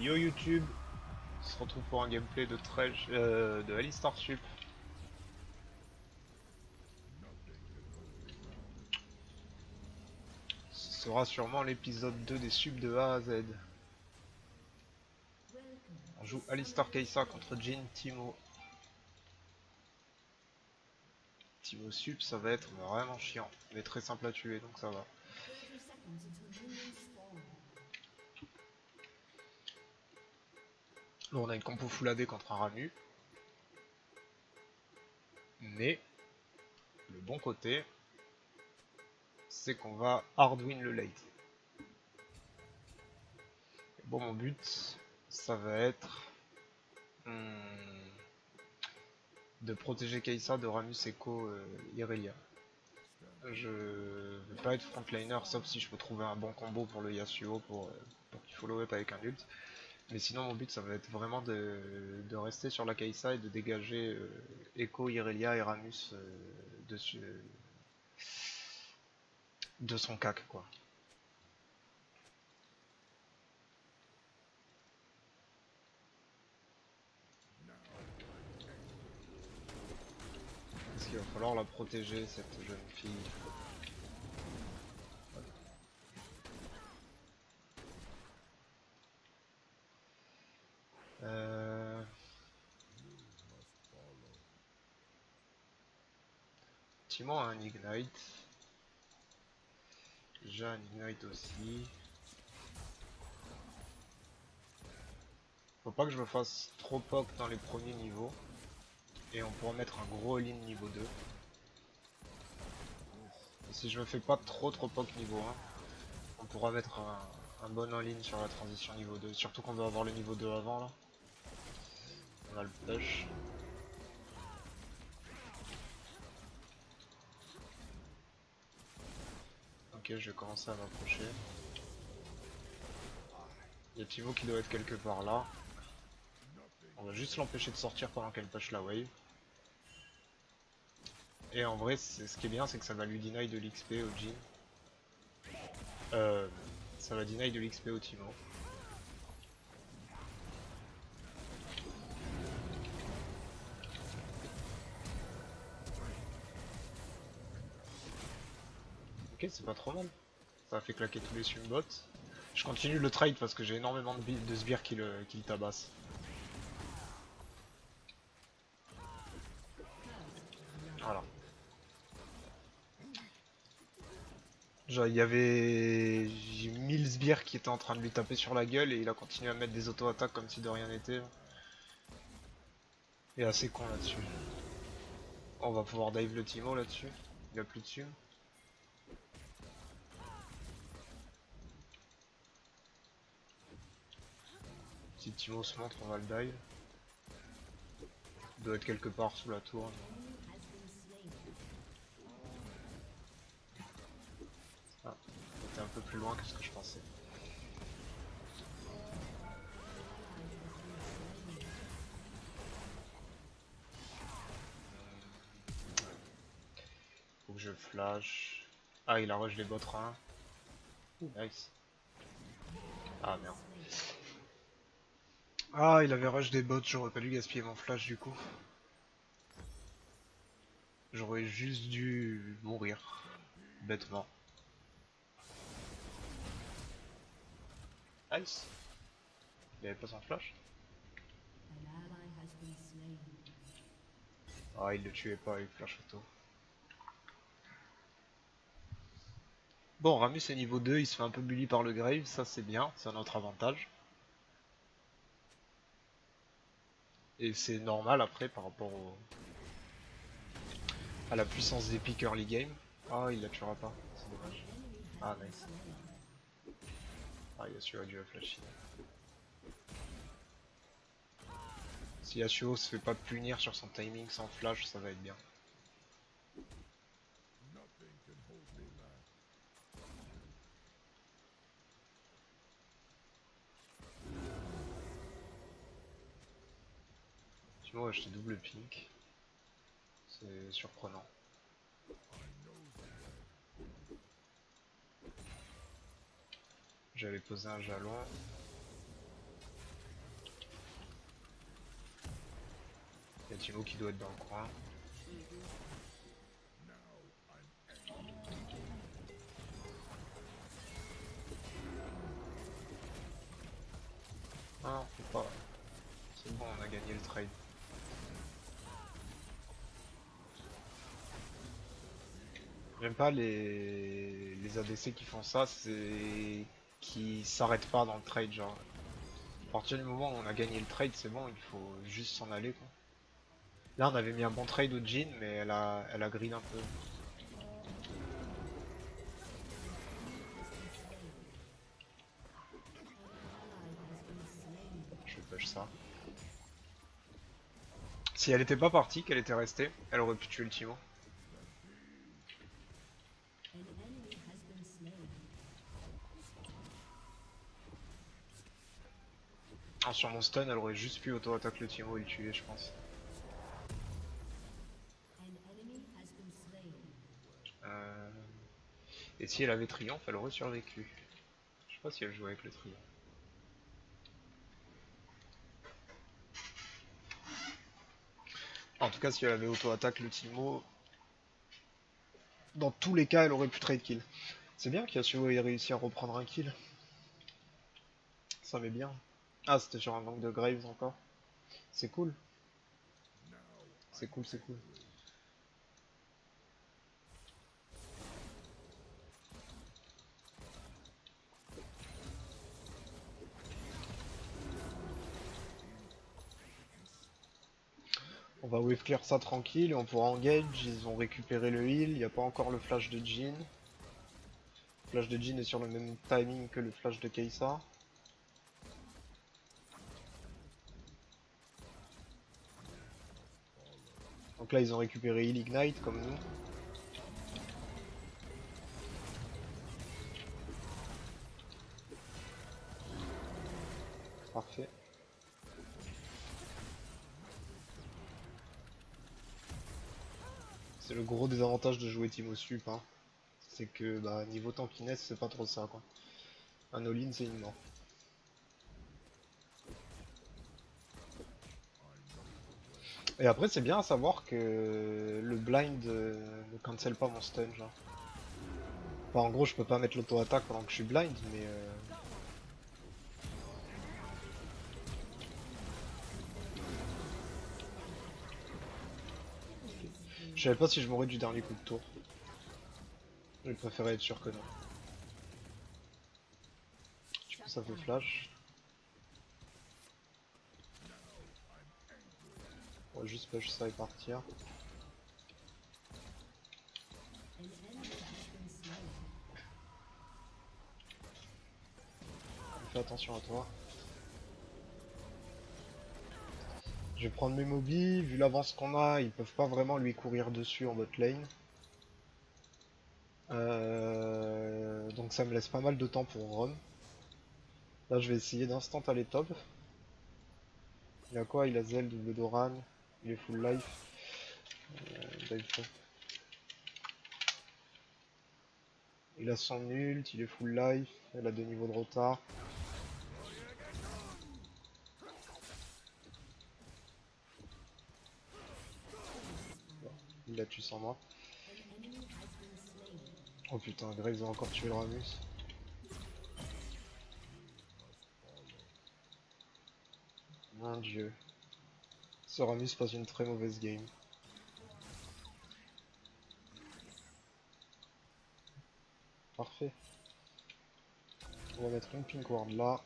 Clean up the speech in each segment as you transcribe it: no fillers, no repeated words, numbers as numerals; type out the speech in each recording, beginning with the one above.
Yo YouTube, on se retrouve pour un gameplay de Tresh, de Alistar Sup. Ce sera sûrement l'épisode 2 des subs de A à Z. On joue Alistar Kai'Sa contre Jhin Teemo. Teemo Sup, ça va être vraiment chiant, mais très simple à tuer, donc ça va. Bon, on a une compo full AD contre un Ramu. Mais, le bon côté, c'est qu'on va hard win le late. Bon, mon but, ça va être de protéger Kai'Sa de Ramus, Echo, Irelia. Je vais pas être frontliner sauf si je peux trouver un bon combo pour le Yasuo pour qu'il follow up avec un ult. Mais sinon mon but ça va être vraiment de rester sur la Kai'Sa et de dégager Echo, Irelia et Ramus de son cac quoi. Parce qu'il va falloir la protéger cette jeune fille. Timon a un ignite. J'ai un ignite aussi. Faut pas que je me fasse trop poke dans les premiers niveaux. Et on pourra mettre un gros all-in niveau 2. Et si je me fais pas trop poke niveau 1, on pourra mettre un bon all-in sur la transition niveau 2. Surtout qu'on doit avoir le niveau 2 avant là. On a le push. Ok, je vais commencer à m'approcher. Il y a Tivo qui doit être quelque part là. On va juste l'empêcher de sortir pendant qu'elle push la wave. Et en vrai, ce qui est bien, c'est que ça va lui deny de l'XP au Jhin. Ça va deny de l'XP au Timo. Ok, c'est pas trop mal. Ça a fait claquer tous les sumbots. Je continue le trade parce que j'ai énormément de sbires qui le tabassent. Voilà. Genre il y avait 1000 sbires qui étaient en train de lui taper sur la gueule et il a continué à mettre des auto-attaques comme si de rien n'était. Il est assez con là-dessus. On va pouvoir dive le Timo là-dessus. Il a plus dessus. Si Timo se montre, on va le dive. Il doit être quelque part sous la tour. Ah, il était un peu plus loin que ce que je pensais. Faut que je flash. Ah, il a rush les bots 1. Nice. Ah merde. Ah, il avait rush des bots, j'aurais pas dû gaspiller mon flash du coup. J'aurais juste dû mourir. Bêtement. Nice. Il avait pas son flash. Ah, il le tuait pas avec flash auto. Bon, Ramus est niveau 2, il se fait un peu bully par le Grave, ça c'est bien, c'est un autre avantage. Et c'est normal après par rapport à la puissance des pick early game. Ah, il la tuera pas, c'est dommage. Ah, nice. Ah, Yasuo a dû flash. Si Yasuo se fait pas punir sur son timing sans flash, ça va être bien. Tu vois, acheter double pink. C'est surprenant. J'allais poser un jalon. Timo qui doit être dans le coin. Ah, faut pas. C'est bon, on a gagné le trade. J'aime pas les ADC qui font ça, c'est qui s'arrêtent pas dans le trade, genre. À partir du moment où on a gagné le trade, c'est bon, il faut juste s'en aller quoi. Là on avait mis un bon trade au Jhin, mais elle a grid un peu. Je vais push ça. Si elle était pas partie, qu'elle était restée, elle aurait pu tuer le Timo. Ah, sur mon stun, elle aurait juste pu auto-attaque le Timo et le tuer, je pense. Euh... Et si elle avait triomphe, elle aurait survécu. Je sais pas si elle jouait avec le triomphe. En tout cas, si elle avait auto-attaque le Timo, dans tous les cas, elle aurait pu trade kill. C'est bien qu'Yasuo ait réussi à reprendre un kill. Ça met bien. Ah, c'était sur un manque de Graves encore. C'est cool. C'est cool, c'est cool. On va wave clear ça tranquille et on pourra engage. Ils ont récupéré le heal. Il n'y a pas encore le flash de Jhin. Le flash de Jhin est sur le même timing que le flash de Kai'Sa. Donc là ils ont récupéré heal ignite comme nous. Parfait. C'est le gros désavantage de jouer Team au sup, hein. C'est que bah, niveau tankiness c'est pas trop ça quoi. Un all-in c'est une mort. Et après c'est bien à savoir que le blind ne cancel pas mon stun genre. Enfin, en gros je peux pas mettre l'auto-attaque pendant que je suis blind mais je savais pas si je mourrais du dernier coup de tour. Je préférais être sûr que non. Du coup ça fait flash. On va juste push ça et partir. Fais attention à toi. Je vais prendre mes mobis, vu l'avance qu'on a, ils peuvent pas vraiment lui courir dessus en bot lane. Donc ça me laisse pas mal de temps pour roam. Là je vais essayer d'instant aller top. Il a quoi? Il a Zell, double Doran, il est full life. Dive top. Il a son ult, il est full life, elle a 2 niveaux de retard. Bon, il la tue sans moi. Oh putain, Graves a encore tué le Ramus. Mon dieu. Ce Ramus passe une très mauvaise game. Parfait. On va mettre une pink ward là.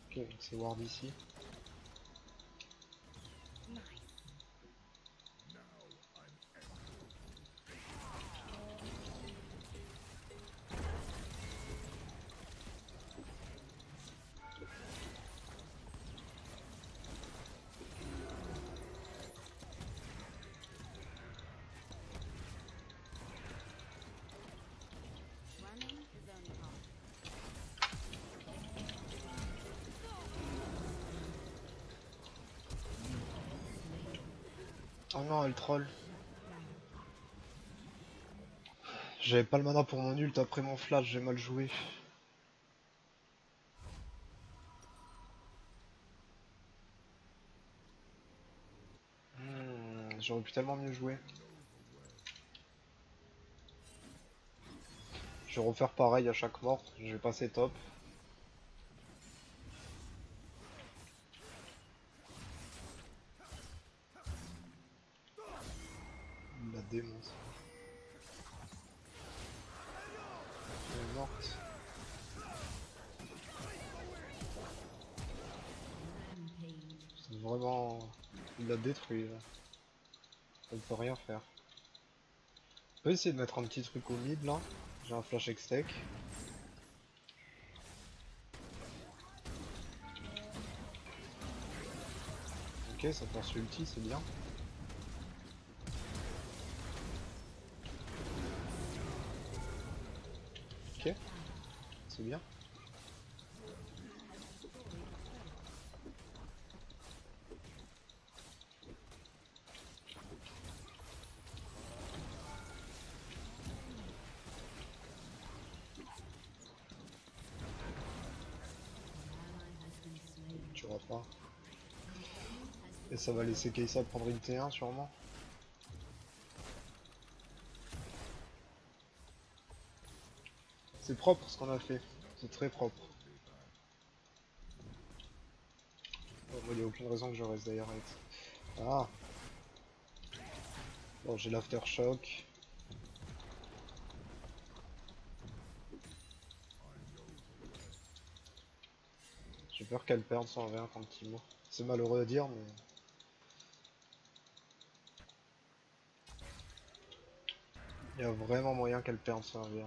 Ok, donc c'est ward ici. Oh non, elle troll. J'avais pas le mana pour mon ult après mon flash, j'ai mal joué. j'aurais pu tellement mieux jouer. Je vais refaire pareil à chaque mort, je vais passer top. La démence. Elle est morte. C'est vraiment... Il l'a détruit là. On peut rien faire. On peut essayer de mettre un petit truc au mid là. J'ai un flash extec. Ok, ça force ulti, c'est bien. Ok, c'est bien. Tu vois pas. Et ça va laisser Kai'Sa prendre une T1 sûrement. C'est propre ce qu'on a fait. C'est très propre. Bon, il n'y a aucune raison que je reste d'ailleurs avec ça. Ah. Bon, j'ai l'aftershock. J'ai peur qu'elle perde son V1 contre Timo. C'est malheureux à dire, mais... Il y a vraiment moyen qu'elle perde son V1.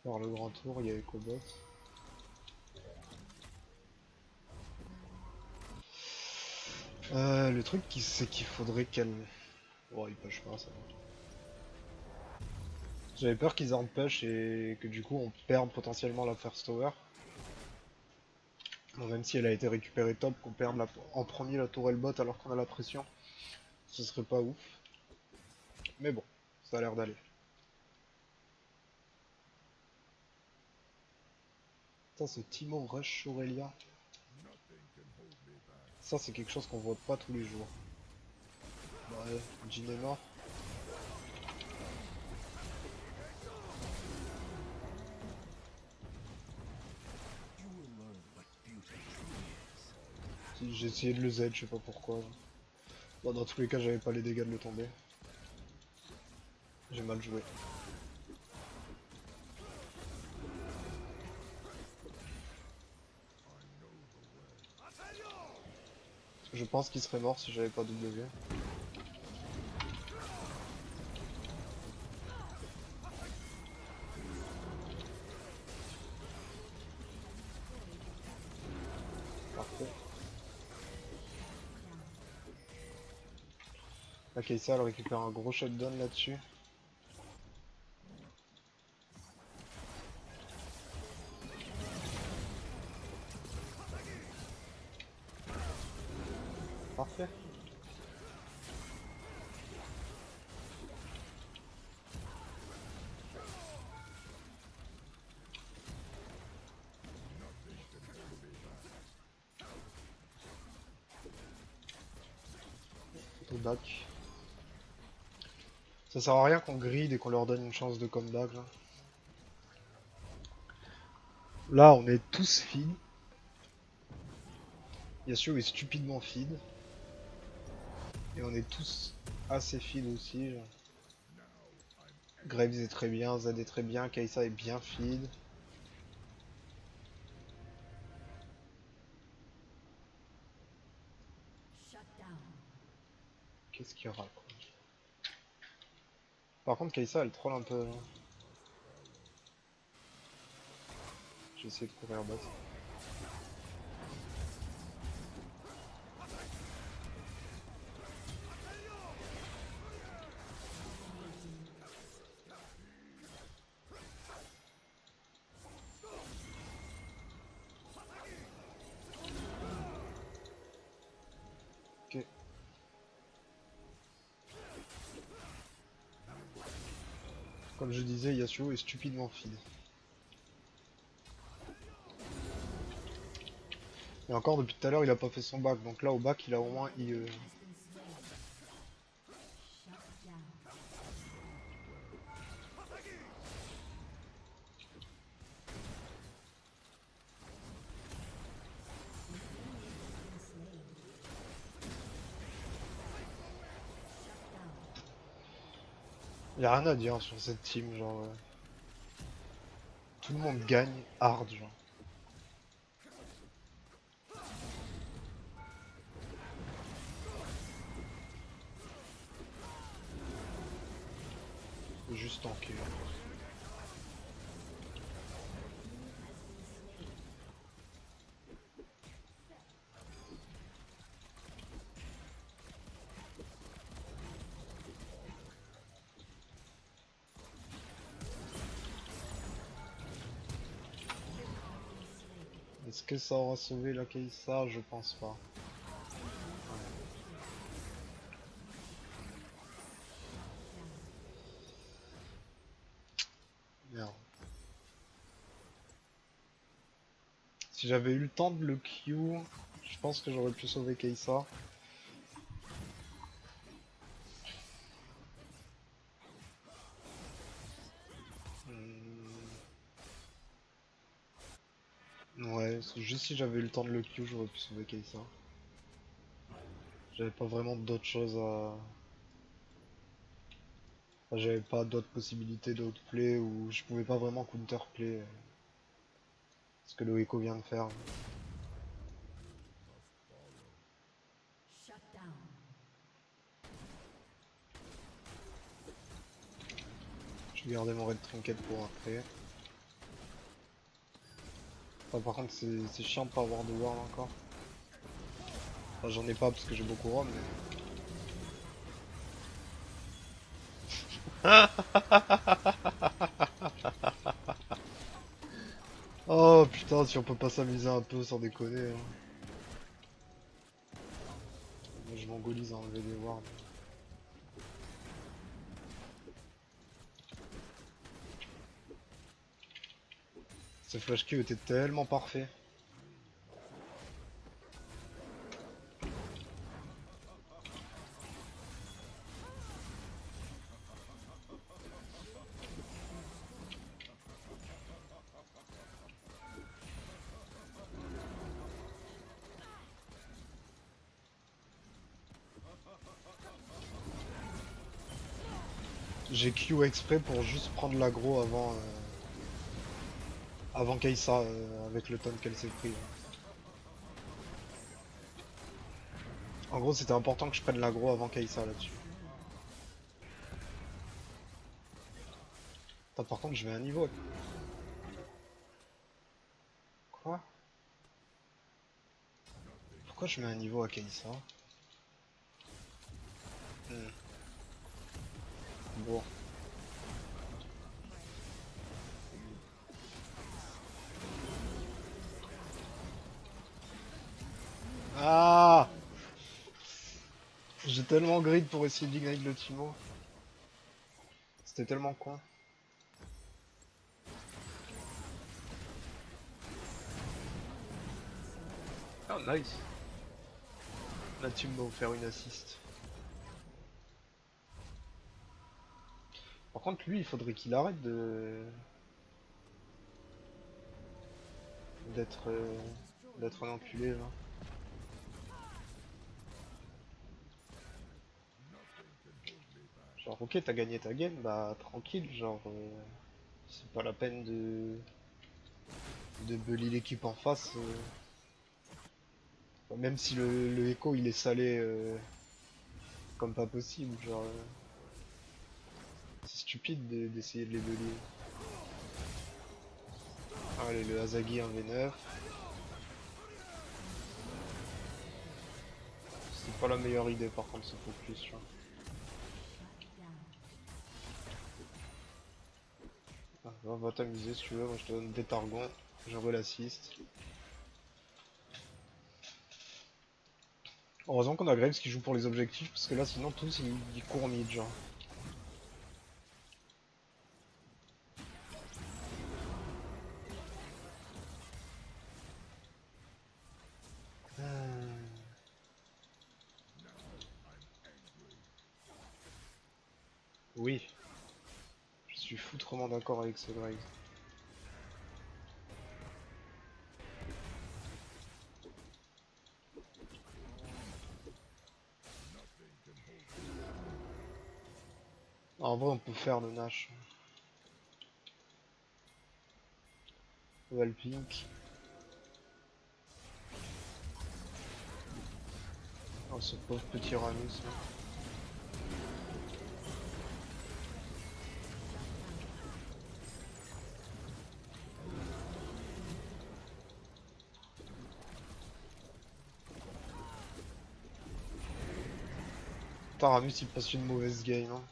Alors le grand tour, il y a EcoBot. Le truc c'est qu'il faudrait qu'elle... Oh, il push pas, ça va. J'avais peur qu'ils en push et que du coup on perde potentiellement la first tower. Bon, même si elle a été récupérée top, qu'on perde en premier la tourelle bot alors qu'on a la pression, ce serait pas ouf. Mais bon, ça a l'air d'aller. Ça c'est Timo Rush Aurelia. Ça c'est quelque chose qu'on voit pas tous les jours. Ouais, Jin est mort. J'ai essayé de le Z, je sais pas pourquoi. Bon, dans tous les cas, j'avais pas les dégâts de le tomber. J'ai mal joué. Je pense qu'il serait mort si j'avais pas W. Parfait. La Kai'Sa elle récupère un gros shutdown là-dessus. Parfait. Back. Ça sert à rien qu'on grid et qu'on leur donne une chance de comeback là. Là on est tous feed. Yasuo est stupidement feed. Et on est tous assez feed aussi. Genre. Graves est très bien, Zed est très bien, Kai'Sa est bien feed. Qu'est-ce qu'il y aura quoi. Par contre Kai'Sa elle troll un peu. Hein. J'ai essayé de courir bas. Ok. Comme je disais, Yasuo est stupidement feed. Et encore depuis tout à l'heure il a pas fait son bac, donc là au bac il a au moins IE. Y a rien à dire sur cette team, genre tout le monde gagne hard, genre. Faut juste tanker. Est-ce que ça aura sauvé la Kai'Sa? Je pense pas. Merde. Si j'avais eu le temps de le Q, je pense que j'aurais pu sauver Kai'Sa. Ouais, c'est juste si j'avais eu le temps de le Q, j'aurais pu sauver Kai'Sa. J'avais pas vraiment d'autres choses à... Enfin, j'avais pas d'autres possibilités d'outplay ou je pouvais pas vraiment counterplay ce que le Echo vient de faire. Je vais garder mon raid trinket pour après. Enfin, par contre c'est chiant de pas avoir de ward encore. Enfin, j'en ai pas parce que j'ai beaucoup rom mais... Oh putain, si on peut pas s'amuser un peu sans déconner. Hein. Moi, je mongolise à enlever des wards. Ce flash Q était tellement parfait. J'ai Q exprès pour juste prendre l'aggro avant Kai'Sa avec le ton qu'elle s'est pris. En gros c'était important que je prenne l'aggro avant Kai'Sa là-dessus. Attends, par contre je vais à un niveau. Quoi? Pourquoi je mets un niveau à Kai'Sa? Bon. Ah! J'ai tellement grid pour essayer d'ignite le Timo. C'était tellement con. Oh nice. La team m'a offert une assist. Par contre lui il faudrait qu'il arrête d'être d'être un enculé là. Genre ok t'as gagné ta game, bah tranquille, genre c'est pas la peine de bully l'équipe en face. Même si le Echo il est salé comme pas possible, genre c'est stupide d'essayer de les bully. Allez le Hazagi 1v9. C'est pas la meilleure idée par contre ce focus genre. Ah, va t'amuser si tu veux, moi je te donne des targons, j'envoie l'assist. Heureusement qu'on a Graves qui joue pour les objectifs, parce que là sinon tous ils courent mid genre. Oui, je suis foutrement d'accord avec ce Graves. En vrai, on peut faire le Nash. Valpink. Oh, ce pauvre petit Ramus là. Putain, Ramus il passe une mauvaise game. Hein.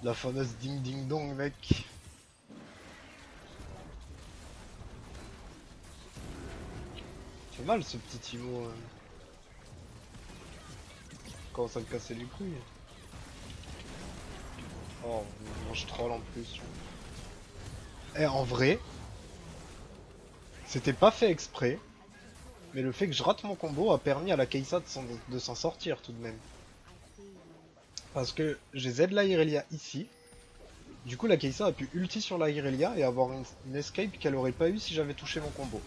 La fameuse ding ding dong, mec. Fait mal ce petit Timo. Commence à me casser les couilles. Oh, moi je troll en plus. Eh, en vrai, c'était pas fait exprès, mais le fait que je rate mon combo a permis à la Kai'Sa de s'en sortir tout de même. Parce que j'ai Z la Irelia ici. Du coup, la Kai'Sa a pu ulti sur la Irelia et avoir une escape qu'elle aurait pas eu si j'avais touché mon combo.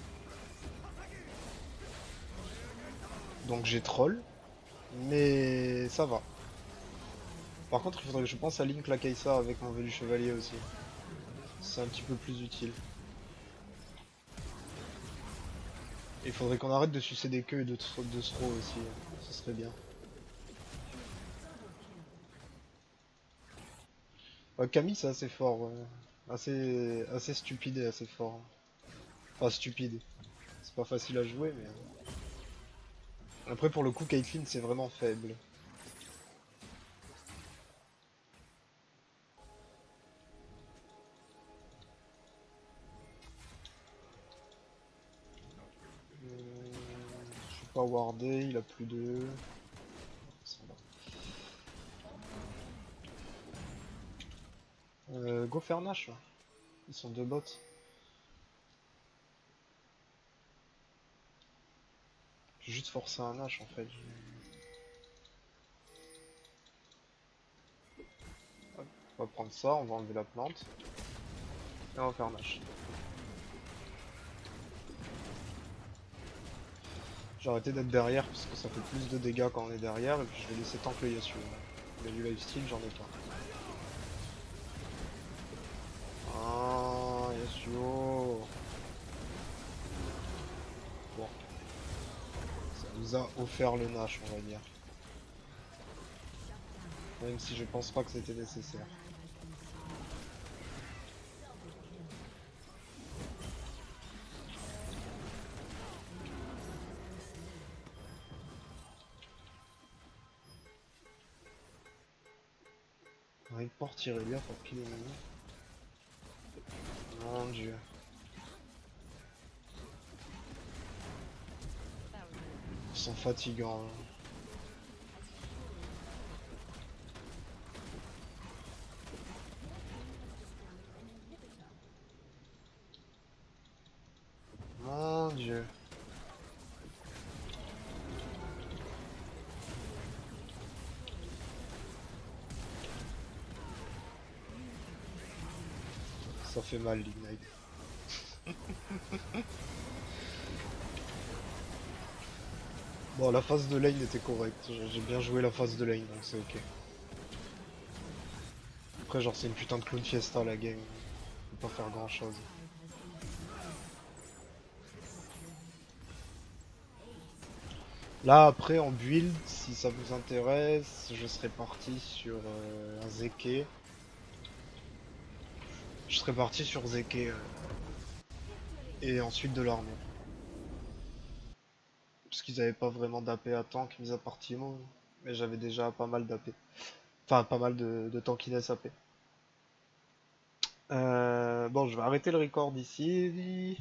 Donc j'ai troll, mais ça va. Par contre, il faudrait que je pense à Link la Kai'Sa avec mon Velu Chevalier aussi. C'est un petit peu plus utile. Il faudrait qu'on arrête de sucer des queues et de throw aussi. Ce serait bien. Camille c'est assez fort, ouais. Assez stupide et assez fort. Enfin stupide. C'est pas facile à jouer mais... Après pour le coup Caitlyn c'est vraiment faible. Je suis pas wardé, il a plus de... Go faire Nash. Ils sont deux bots. J'ai juste forcé un Nash en fait. Hop, on va prendre ça, on va enlever la plante. Et on va faire Nash. J'ai arrêté d'être derrière parce que ça fait plus de dégâts quand on est derrière et puis je vais laisser tank le Yasuo. Mais du lifesteal j'en ai pas. Ah Yasuo. Bon. Ça nous a offert le Nash on va dire. Même si je pense pas que c'était nécessaire. Report tirer bien pour pile l'ennemi. Mon dieu. Ils sont fatigants. Hein. Mon dieu. Ça fait mal l'ignite. Bon la phase de lane était correcte. J'ai bien joué la phase de lane donc c'est ok. Après genre c'est une putain de clown fiesta la game. On peut pas faire grand chose. Là après en build, si ça vous intéresse, je serais parti sur un Zeke. Je serais parti sur Zeke et ensuite de l'armure. Parce qu'ils avaient pas vraiment d'AP à tank mis à part Timo. Mais j'avais déjà pas mal d'AP. Enfin pas mal de tankiness AP. Bon je vais arrêter le record ici.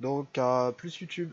Donc à plus YouTube.